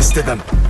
best of them.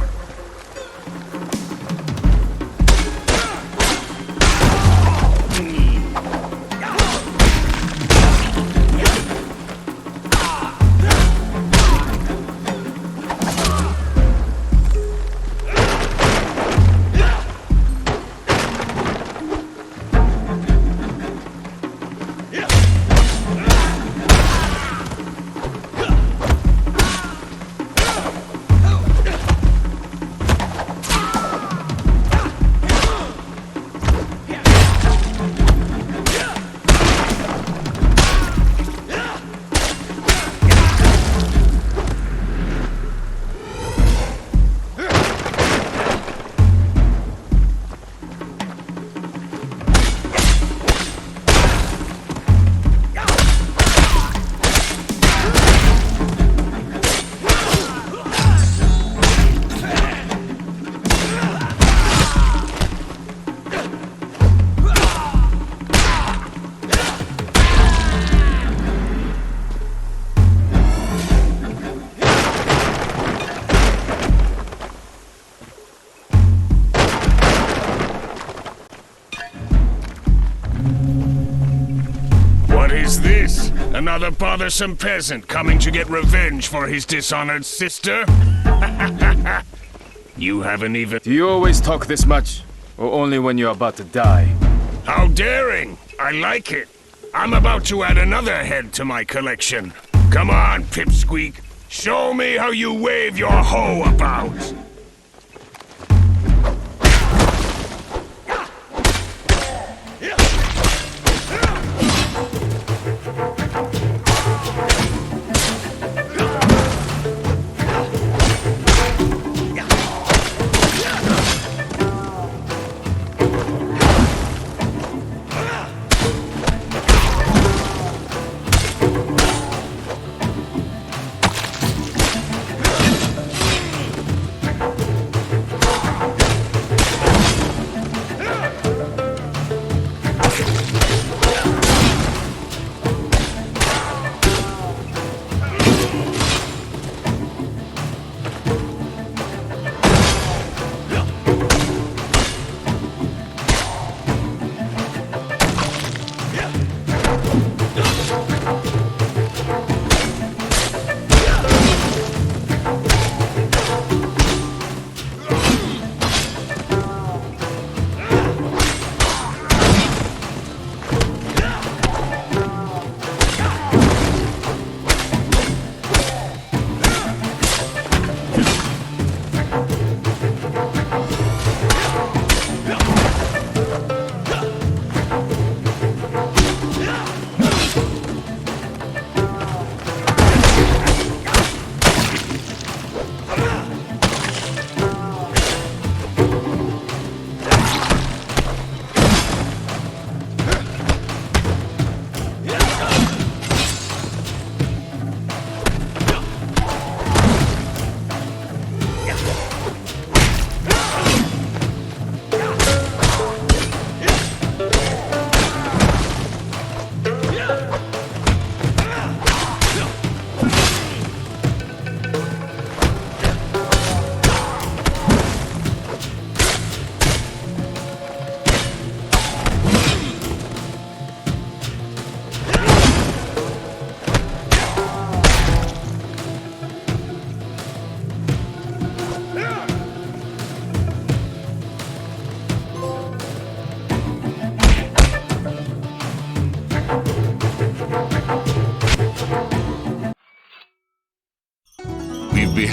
is this? Another bothersome peasant coming to get revenge for his dishonored sister? You haven't even... Do you always talk this much? Or only when you're about to die? How daring! I like it. I'm about to add another head to my collection. Come on, Pipsqueak. Show me how you wave your hoe about.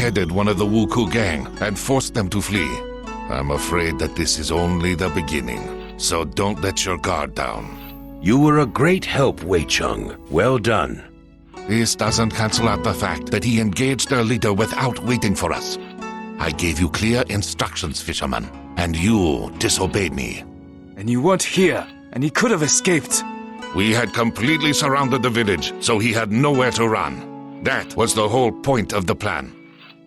Beheaded one of the Wuku gang and forced them to flee. I'm afraid that this is only the beginning, so don't let your guard down. You were a great help, Wei Cheng. Well done. This doesn't cancel out the fact that he engaged their leader without waiting for us. I gave you clear instructions, fisherman, and you disobeyed me. And you weren't here, and he could have escaped. We had completely surrounded the village, so he had nowhere to run. That was the whole point of the plan.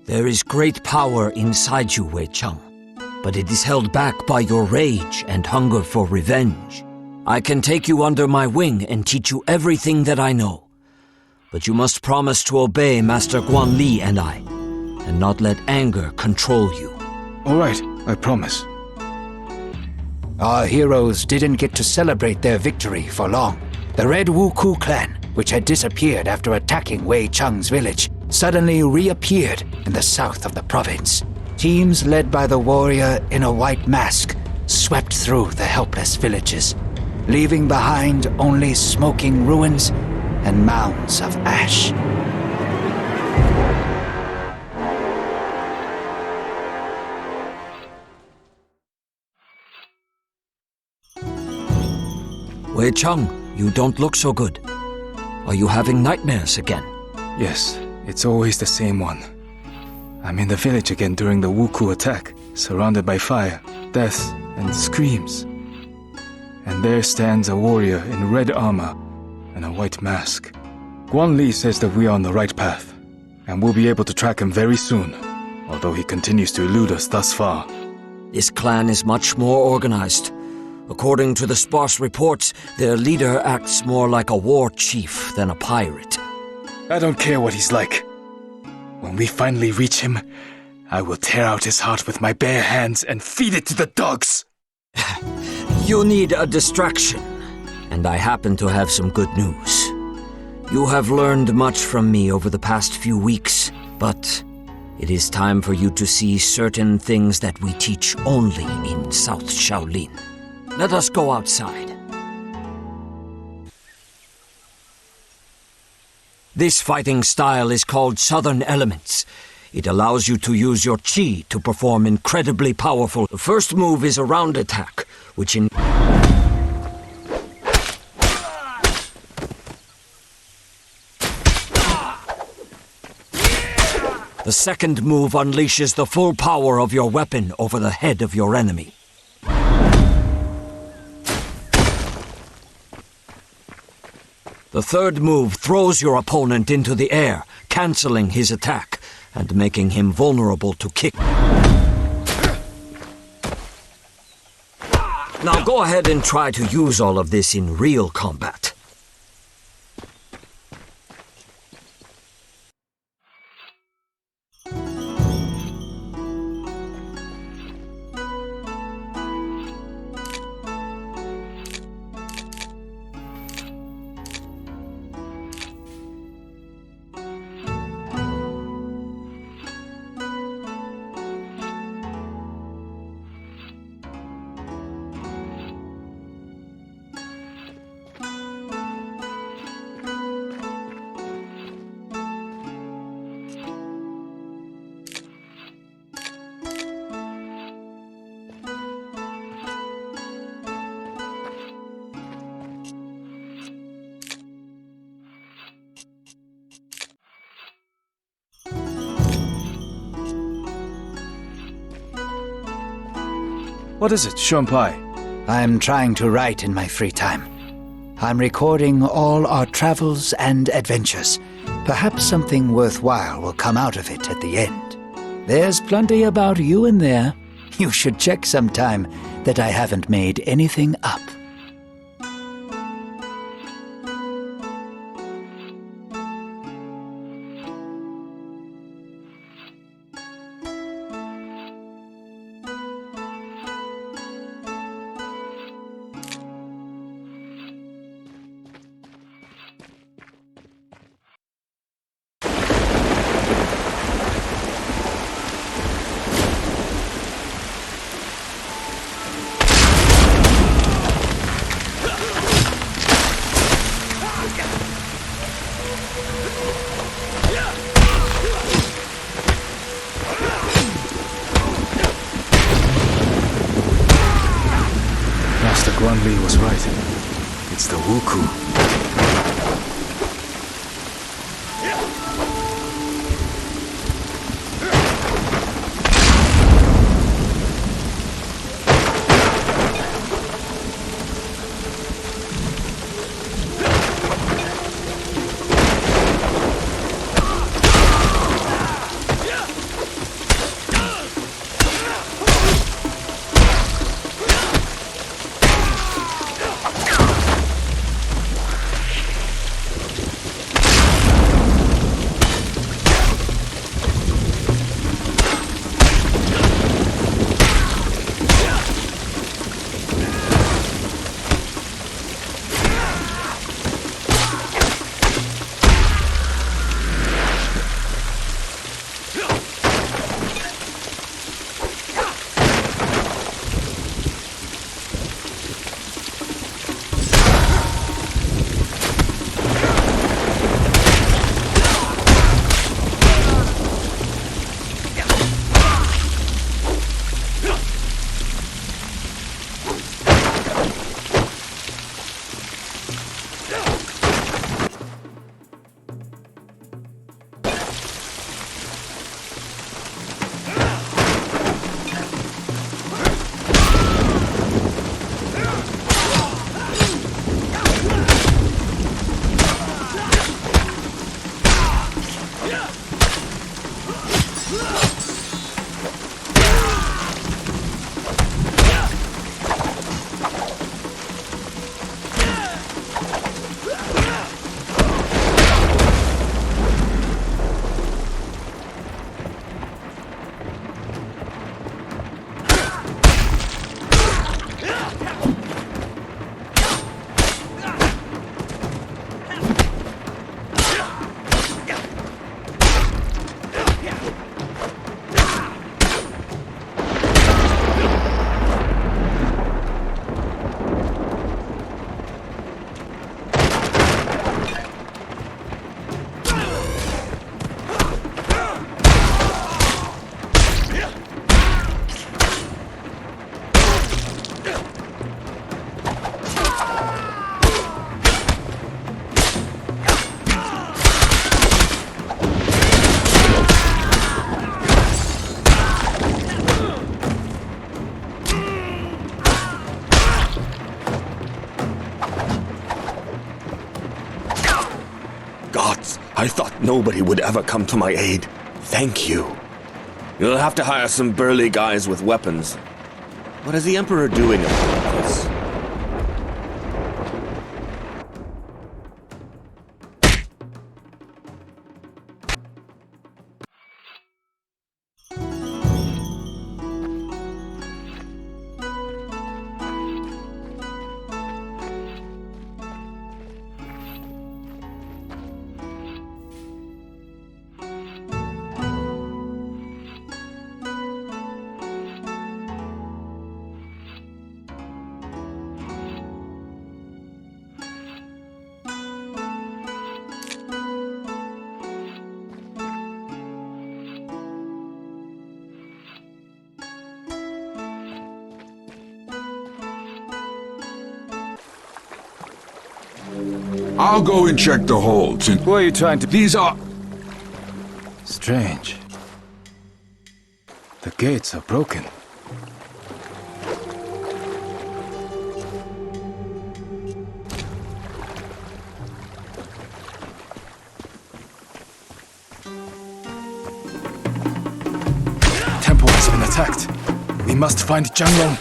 There is great power inside you, Wei Cheng, but it is held back by your rage and hunger for revenge. I can take you under my wing and teach you everything that I know. But you must promise to obey Master Guan Li and I, and not let anger control you. All right, I promise. Our heroes didn't get to celebrate their victory for long. The Red Wuku clan, which had disappeared after attacking Wei Cheng's village, suddenly reappeared in the south of the province. Teams led by the warrior in a white mask swept through the helpless villages, leaving behind only smoking ruins and mounds of ash. Wei Cheng, you don't look so good. Are you having nightmares again? Yes, it's always the same one. I'm in the village again during the Wuku attack, surrounded by fire, death, and screams. And there stands a warrior in red armor and a white mask. Guan Li says that we are on the right path, and we'll be able to track him very soon, although he continues to elude us thus far. This clan is much more organized. According to the sparse reports, their leader acts more like a war chief than a pirate. I don't care what he's like. When we finally reach him, I will tear out his heart with my bare hands and feed it to the dogs! You need a distraction, and I happen to have some good news. You have learned much from me over the past few weeks, but it is time for you to see certain things that we teach only in South Shaolin. Let us go outside. This fighting style is called Southern Elements. It allows you to use your chi to perform incredibly powerful. The first move is a round attack, which in... The second move unleashes the full power of your weapon over the head of your enemy. The third move throws your opponent into the air, cancelling his attack and making him vulnerable to kick. Now go ahead and try to use all of this in real combat. What is it, Shunpai? I'm trying to write in my free time. I'm recording all our travels and adventures. Perhaps something worthwhile will come out of it at the end. There's plenty about you in there. You should check sometime that I haven't made anything up. Guan Li was right. It's the Wuku. I thought nobody would ever come to my aid. Thank you. You'll have to hire some burly guys with weapons. What is the Emperor doing about this? I'll go and check the holds and... Who are you trying to... These are... Strange. The gates are broken. Temple has been attacked. We must find Jianglong.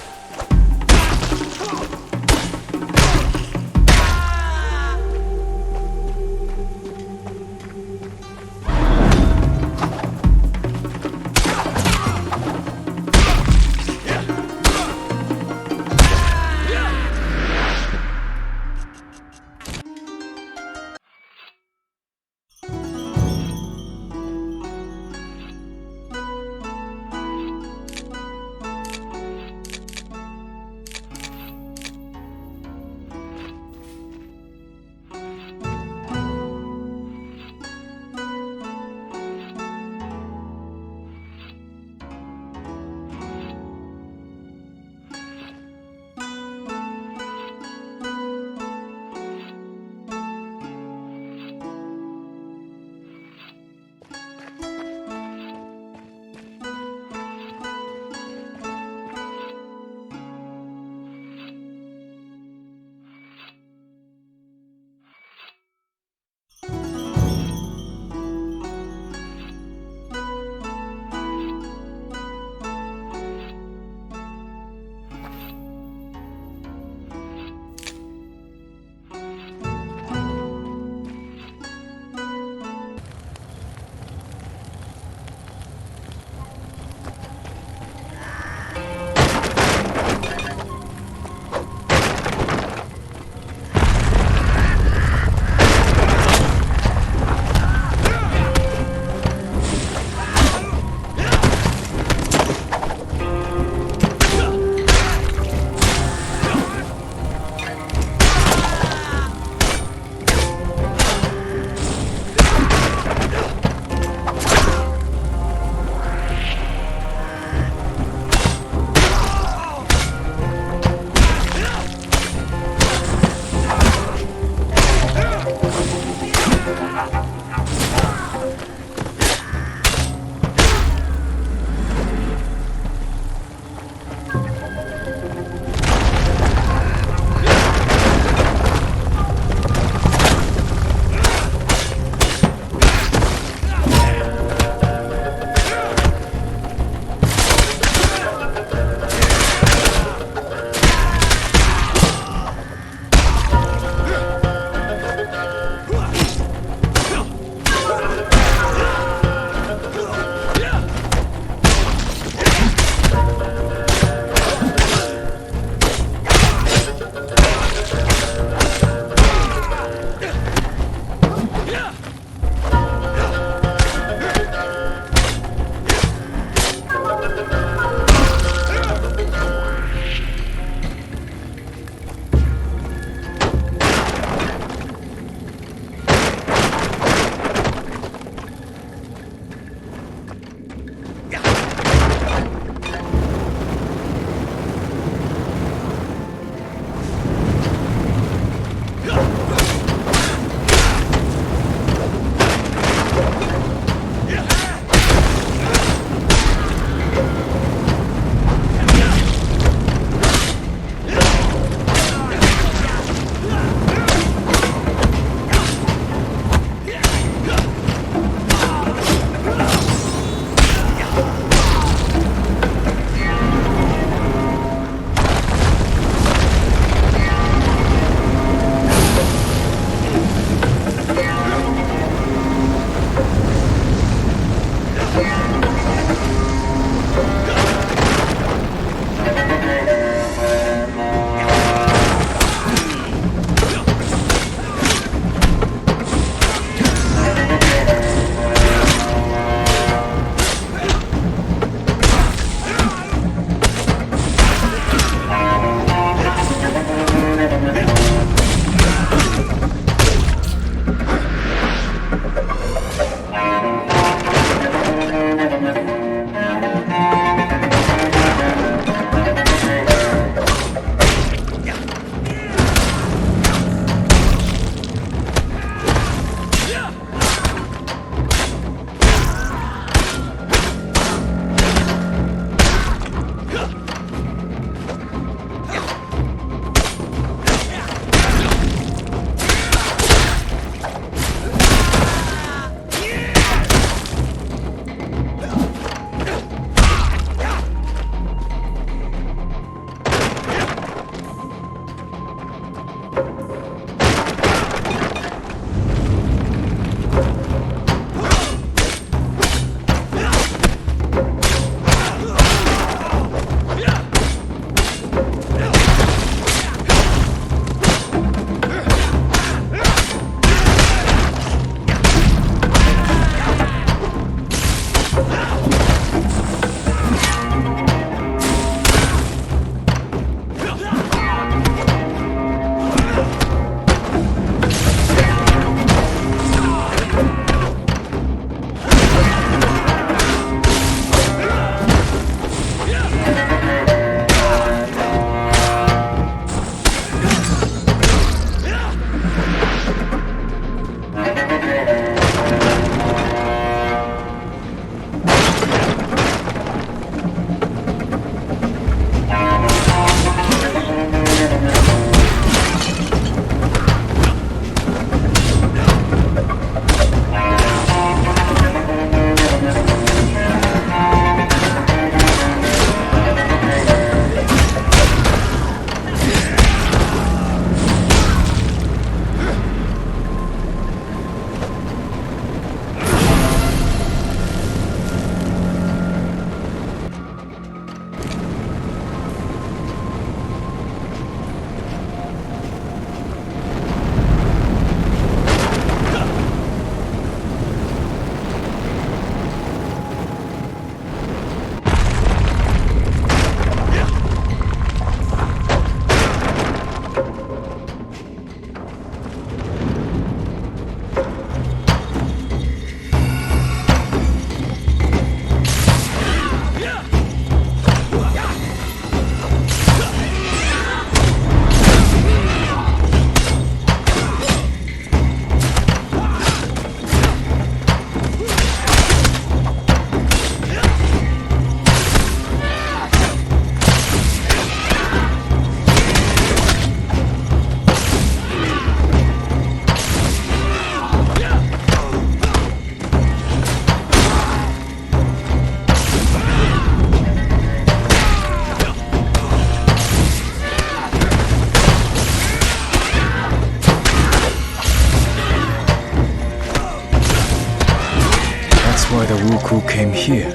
Wuku came here.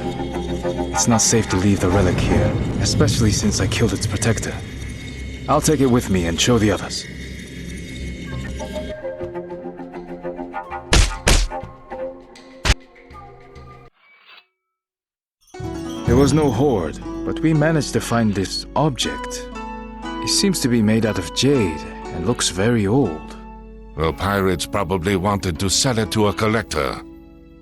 It's not safe to leave the relic here, especially since I killed its protector. I'll take it with me and show the others. There was no hoard, but we managed to find this object. It seems to be made out of jade and looks very old. The pirates probably wanted to sell it to a collector.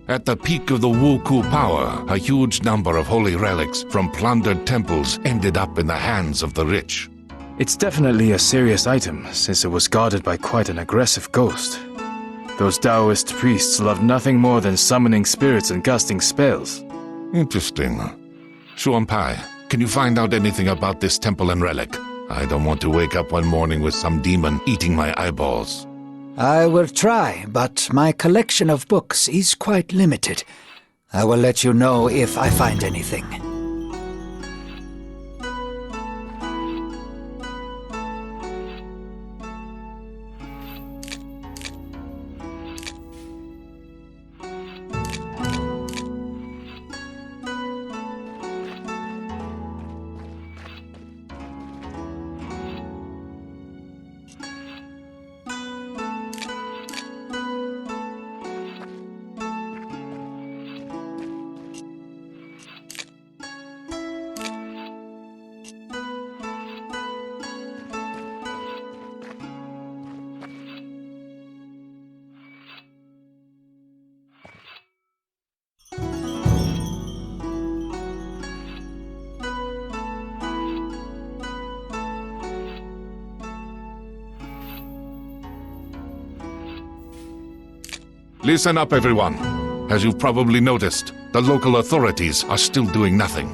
At the peak of the Wuku power, a huge number of holy relics from plundered temples ended up in the hands of the rich. It's definitely a serious item, since it was guarded by quite an aggressive ghost. Those Taoist priests love nothing more than summoning spirits and casting spells. Interesting. Shuanpai, can you find out anything about this temple and relic? I don't want to wake up one morning with some demon eating my eyeballs. I will try, but my collection of books is quite limited. I will let you know if I find anything. Listen up, everyone. As you've probably noticed, the local authorities are still doing nothing.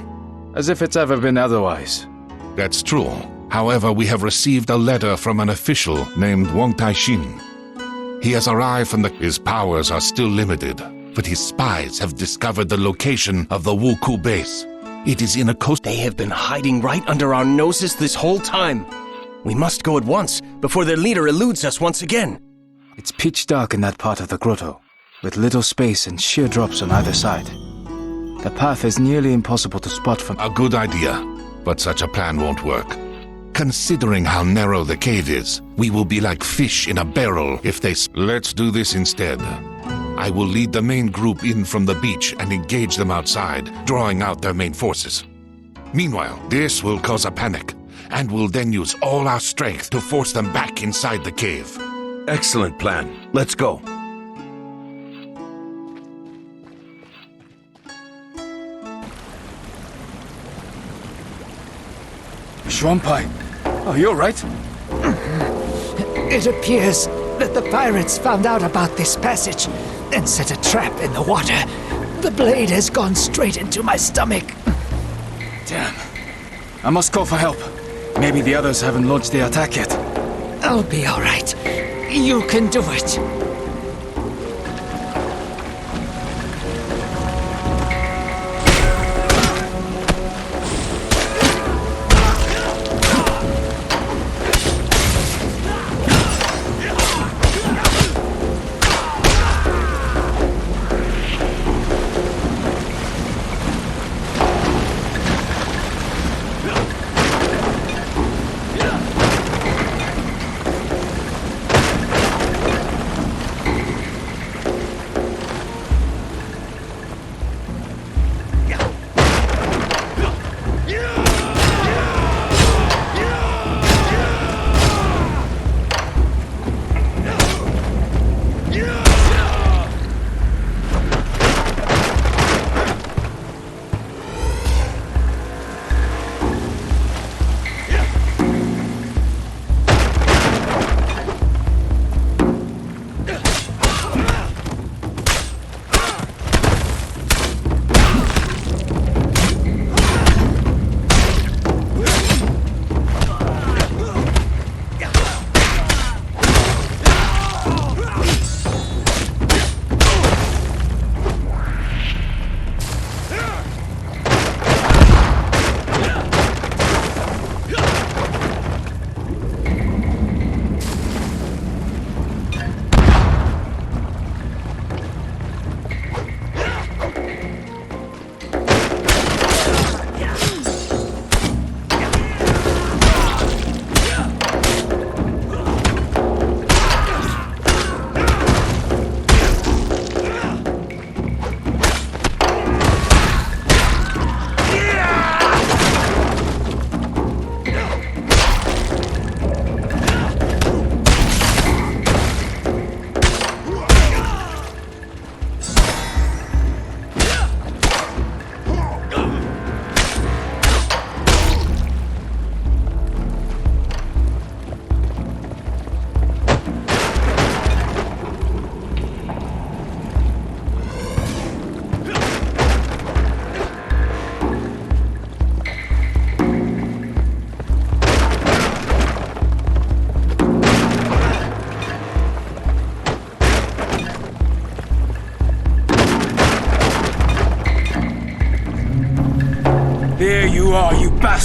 As if it's ever been otherwise. That's true. However, we have received a letter from an official named Wang Taixin. He has arrived from his powers are still limited, but his spies have discovered the location of the Wuku base. It is in a coast. They have been hiding right under our noses this whole time. We must go at once, before their leader eludes us once again. It's pitch dark in that part of the grotto, with little space and sheer drops on either side. The path is nearly impossible to spot from... A good idea, but such a plan won't work. Considering how narrow the cave is, we will be like fish in a barrel if they... Let's do this instead. I will lead the main group in from the beach and engage them outside, drawing out their main forces. Meanwhile, this will cause a panic, and we'll then use all our strength to force them back inside the cave. Excellent plan. Let's go. Shuanpai, are you alright? It appears that the pirates found out about this passage and set a trap in the water. The blade has gone straight into my stomach. Damn. I must call for help. Maybe the others haven't launched the attack yet. I'll be all right. You can do it.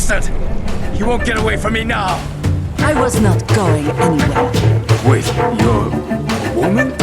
bastard! You won't get away from me now! I was not going anywhere. Wait, you're a woman?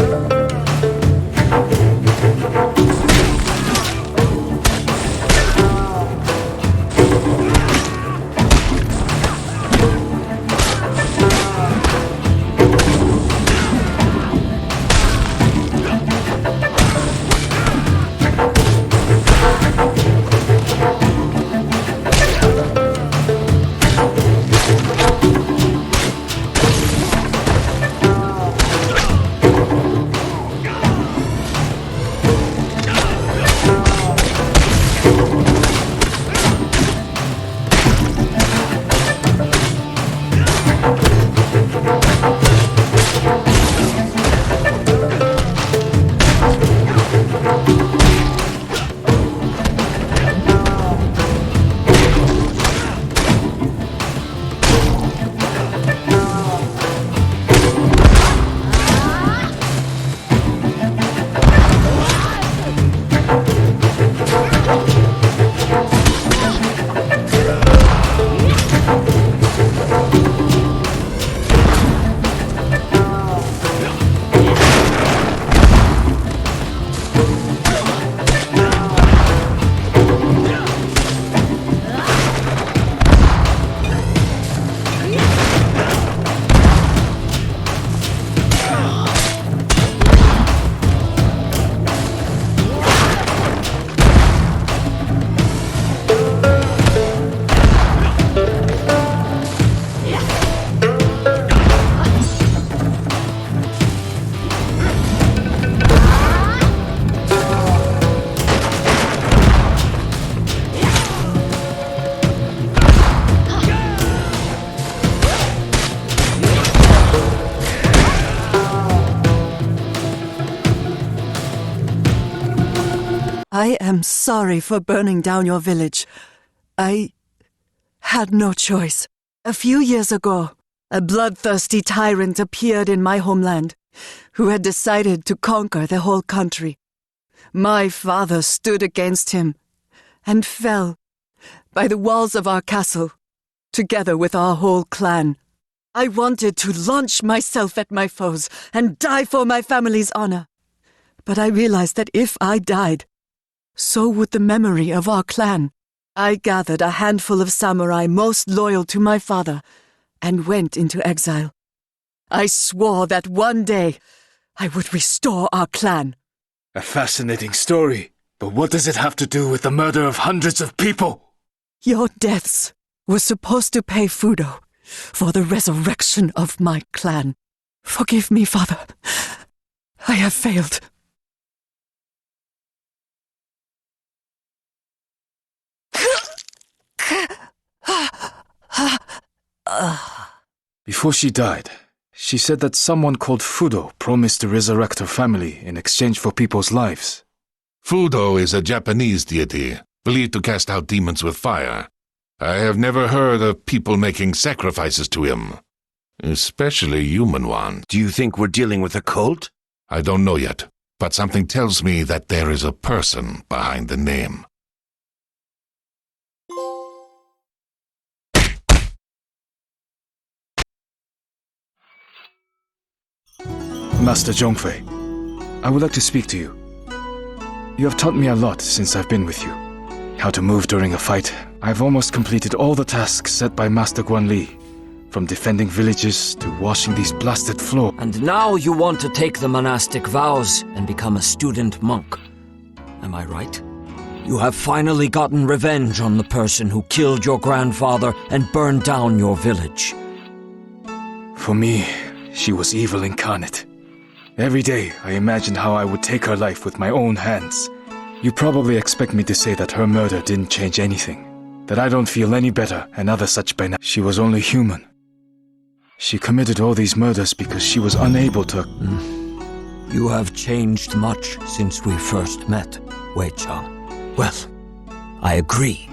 I am sorry for burning down your village. I had no choice. A few years ago, a bloodthirsty tyrant appeared in my homeland, who had decided to conquer the whole country. My father stood against him, and fell by the walls of our castle, together with our whole clan. I wanted to launch myself at my foes and die for my family's honor. But I realized that if I died, so would the memory of our clan. I gathered a handful of samurai most loyal to my father and went into exile. I swore that one day I would restore our clan. A fascinating story, but what does it have to do with the murder of hundreds of people? Your deaths were supposed to pay Fudo for the resurrection of my clan. Forgive me, father. I have failed. Before she died, she said that someone called Fudo promised to resurrect her family in exchange for people's lives. Fudo is a Japanese deity, believed to cast out demons with fire. I have never heard of people making sacrifices to him, especially human ones. Do you think we're dealing with a cult? I don't know yet, but something tells me that there is a person behind the name. Master Zhongfei, I would like to speak to you. You have taught me a lot since I've been with you. How to move during a fight. I've almost completed all the tasks set by Master Guanli, from defending villages to washing these blasted floors. And now you want to take the monastic vows and become a student monk. Am I right? You have finally gotten revenge on the person who killed your grandfather and burned down your village. For me, she was evil incarnate. Every day, I imagined how I would take her life with my own hands. You probably expect me to say that her murder didn't change anything, that I don't feel any better and other such by now. She was only human. She committed all these murders because she was unable to... You have changed much since we first met, Wei Cheng. Well, I agree.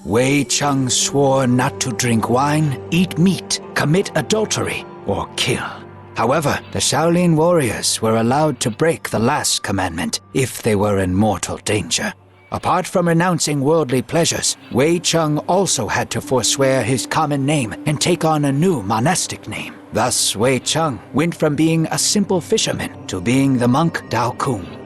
Wei Cheng swore not to drink wine, eat meat, commit adultery, or kill. However, the Shaolin warriors were allowed to break the last commandment if they were in mortal danger. Apart from renouncing worldly pleasures, Wei Cheng also had to forswear his common name and take on a new monastic name. Thus, Wei Cheng went from being a simple fisherman to being the monk Dao Kung.